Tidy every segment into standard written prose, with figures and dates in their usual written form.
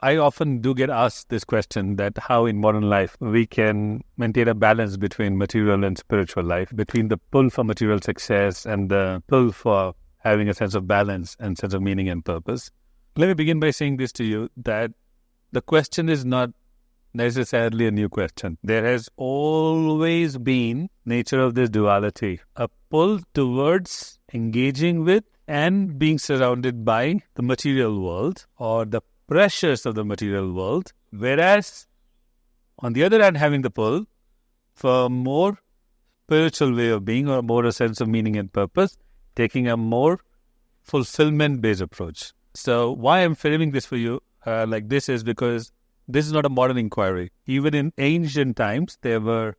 I often do get asked this question, that how in modern life we can maintain a balance between material and spiritual life, between the pull for material success and the pull for having a sense of balance and sense of meaning and purpose. Let me begin by saying this to you, that the question is not necessarily a new question. There has always been nature of this duality, a pull towards engaging with and being surrounded by the material world or the pressures of the material world, whereas on the other hand, having the pull for a more spiritual way of being or more a sense of meaning and purpose, taking a more fulfillment-based approach. So why I'm framing this for you like this is because this is not a modern inquiry. Even in ancient times, there were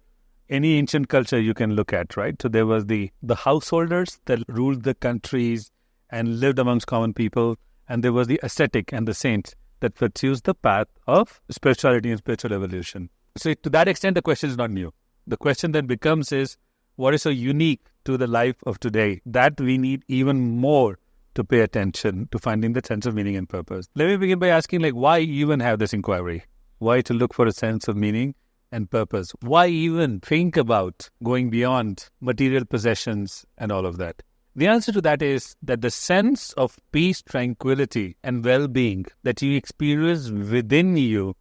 any ancient culture you can look at, right? So there was the householders that ruled the countries and lived amongst common people, and there was the ascetic and the saints that pursues the path of spirituality and spiritual evolution. So to that extent, the question is not new. The question that becomes is, what is so unique to the life of today that we need even more to pay attention to finding the sense of meaning and purpose? Let me begin by asking, why even have this inquiry? Why to look for a sense of meaning and purpose? Why even think about going beyond material possessions and all of that? The answer to that is that the sense of peace, tranquility, and well-being that you experience within you,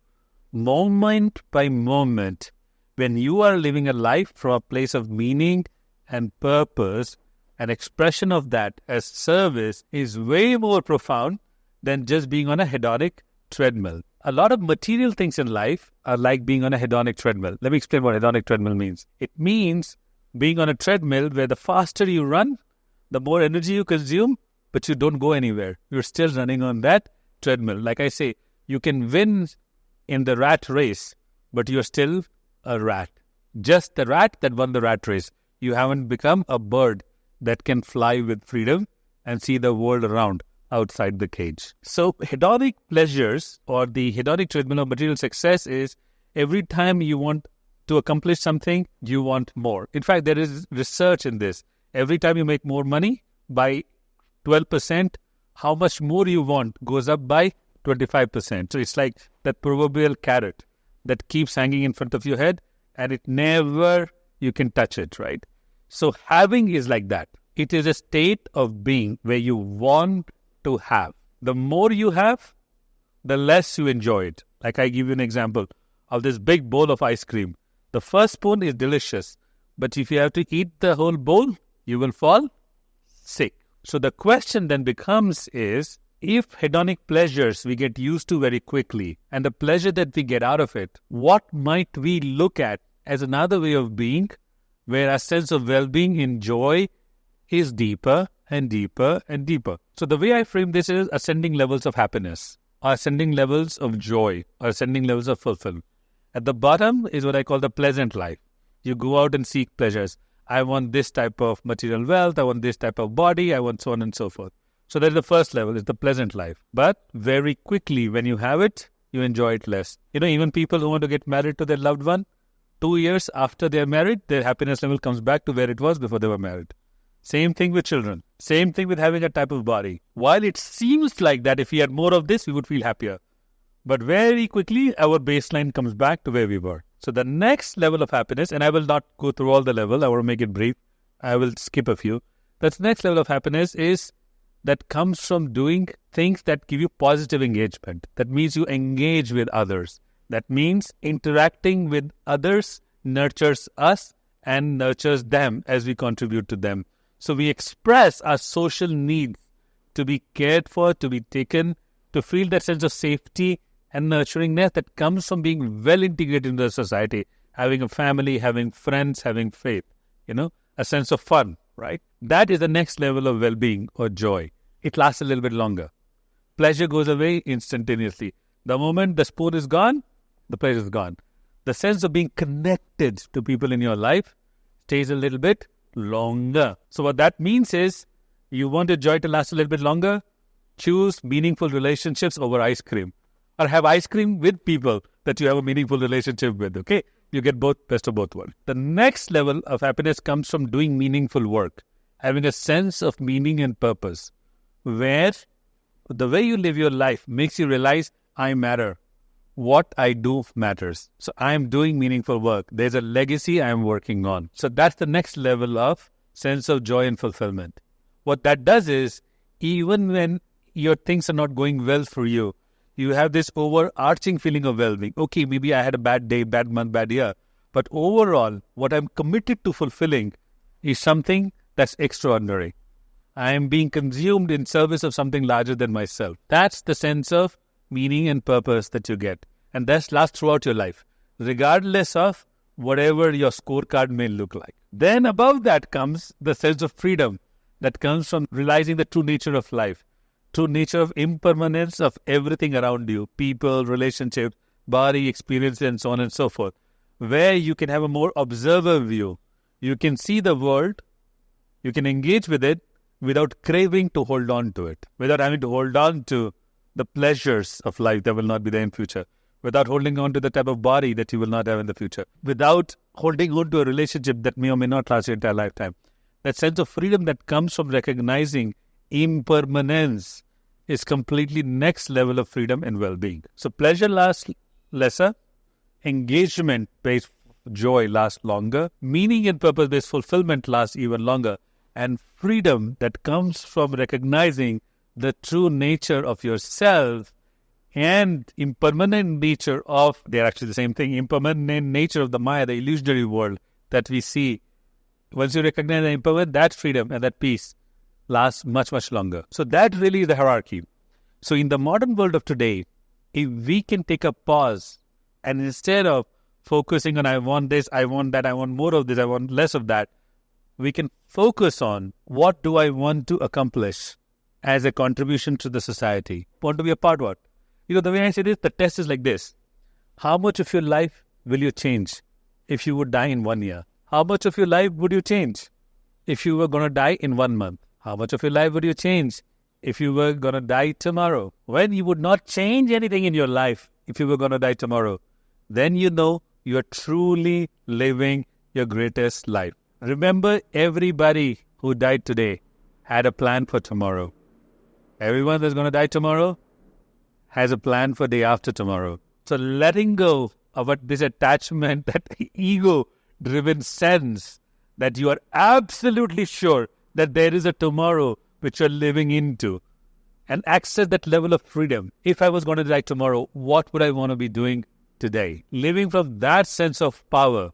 moment by moment, when you are living a life from a place of meaning and purpose, an expression of that as service is way more profound than just being on a hedonic treadmill. A lot of material things in life are like being on a hedonic treadmill. Let me explain what hedonic treadmill means. It means being on a treadmill where the faster you run, the more energy you consume, but you don't go anywhere. You're still running on that treadmill. Like I say, you can win in the rat race, but you're still a rat. Just the rat that won the rat race. You haven't become a bird that can fly with freedom and see the world around outside the cage. So hedonic pleasures or the hedonic treadmill of material success is every time you want to accomplish something, you want more. In fact, there is research in this. Every time you make more money by 12%, how much more you want goes up by 25%. So it's like that proverbial carrot that keeps hanging in front of your head and you can touch it, right? So having is like that. It is a state of being where you want to have. The more you have, the less you enjoy it. Like I give you an example of this big bowl of ice cream. The first spoon is delicious, but if you have to eat the whole bowl, you will fall sick. So the question then becomes is, if hedonic pleasures we get used to very quickly and the pleasure that we get out of it, what might we look at as another way of being where our sense of well-being and joy is deeper and deeper and deeper? So the way I frame this is ascending levels of happiness, or ascending levels of joy, or ascending levels of fulfillment. At the bottom is what I call the pleasant life. You go out and seek pleasures. I want this type of material wealth, I want this type of body, I want so on and so forth. So that's the first level, is the pleasant life. But very quickly, when you have it, you enjoy it less. Even people who want to get married to their loved one, 2 years after they're married, their happiness level comes back to where it was before they were married. Same thing with children. Same thing with having a type of body. While it seems like that if we had more of this, we would feel happier. But very quickly, our baseline comes back to where we were. So the next level of happiness, and I will not go through all the level, I want to make it brief. I will skip a few. That next level of happiness is that comes from doing things that give you positive engagement. That means you engage with others. That means interacting with others nurtures us and nurtures them as we contribute to them. So we express our social needs to be cared for, to be taken, to feel that sense of safety and nurturingness that comes from being well integrated into the society, having a family, having friends, having faith, a sense of fun, right? That is the next level of well-being or joy. It lasts a little bit longer. Pleasure goes away instantaneously. The moment the spoon is gone, the pleasure is gone. The sense of being connected to people in your life stays a little bit longer. So what that means is, you want your joy to last a little bit longer, choose meaningful relationships over ice cream. Or have ice cream with people that you have a meaningful relationship with, okay? You get best of both worlds. The next level of happiness comes from doing meaningful work, having a sense of meaning and purpose, where the way you live your life makes you realize I matter. What I do matters. So I am doing meaningful work. There's a legacy I am working on. So that's the next level of sense of joy and fulfillment. What that does is, even when your things are not going well for you, you have this overarching feeling of well-being. Okay, maybe I had a bad day, bad month, bad year. But overall, what I'm committed to fulfilling is something that's extraordinary. I am being consumed in service of something larger than myself. That's the sense of meaning and purpose that you get. And that lasts throughout your life, regardless of whatever your scorecard may look like. Then above that comes the sense of freedom that comes from realizing the true nature of life, true nature of impermanence of everything around you, people, relationships, body, experience, and so on and so forth, where you can have a more observer view. You can see the world, you can engage with it without craving to hold on to it, without having to hold on to the pleasures of life that will not be there in future, without holding on to the type of body that you will not have in the future, without holding on to a relationship that may or may not last your entire lifetime. That sense of freedom that comes from recognizing impermanence is completely next level of freedom and well-being. So pleasure lasts lesser, engagement-based joy lasts longer, meaning and purpose-based fulfillment lasts even longer, and freedom that comes from recognizing the true nature of yourself and impermanent nature of, they're actually the same thing, impermanent nature of the Maya, the illusionary world that we see. Once you recognize the impermanent, that freedom and that peace lasts much, much longer. So that really is the hierarchy. So in the modern world of today, if we can take a pause and instead of focusing on I want this, I want that, I want more of this, I want less of that, we can focus on what do I want to accomplish as a contribution to the society. Want to be a part of what? The way I say this, the test is like this. How much of your life will you change if you would die in 1 year? How much of your life would you change if you were going to die in 1 month? How much of your life would you change if you were going to die tomorrow? When you would not change anything in your life if you were going to die tomorrow, then you know you are truly living your greatest life. Remember, everybody who died today had a plan for tomorrow. Everyone that's going to die tomorrow has a plan for day after tomorrow. So letting go of this attachment, that ego-driven sense that you are absolutely sure that there is a tomorrow which you're living into, and access that level of freedom. If I was going to die tomorrow, what would I want to be doing today? Living from that sense of power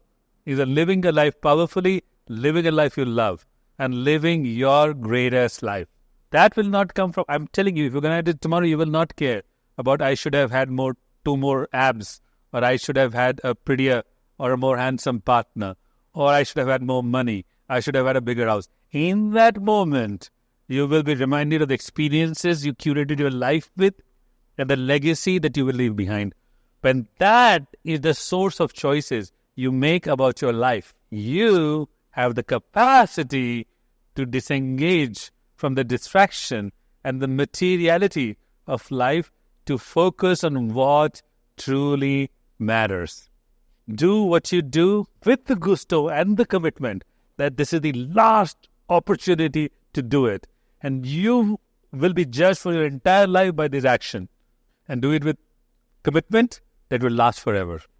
is living a life powerfully, living a life you love, and living your greatest life. That will not come from, I'm telling you, if you're going to die tomorrow, you will not care about I should have had 2 more abs, or I should have had a prettier or a more handsome partner, or I should have had more money, I should have had a bigger house. In that moment, you will be reminded of the experiences you curated your life with and the legacy that you will leave behind. When that is the source of choices you make about your life, you have the capacity to disengage from the distraction and the materiality of life to focus on what truly matters. Do what you do with the gusto and the commitment that this is the last opportunity to do it. And you will be judged for your entire life by this action. And do it with commitment that will last forever.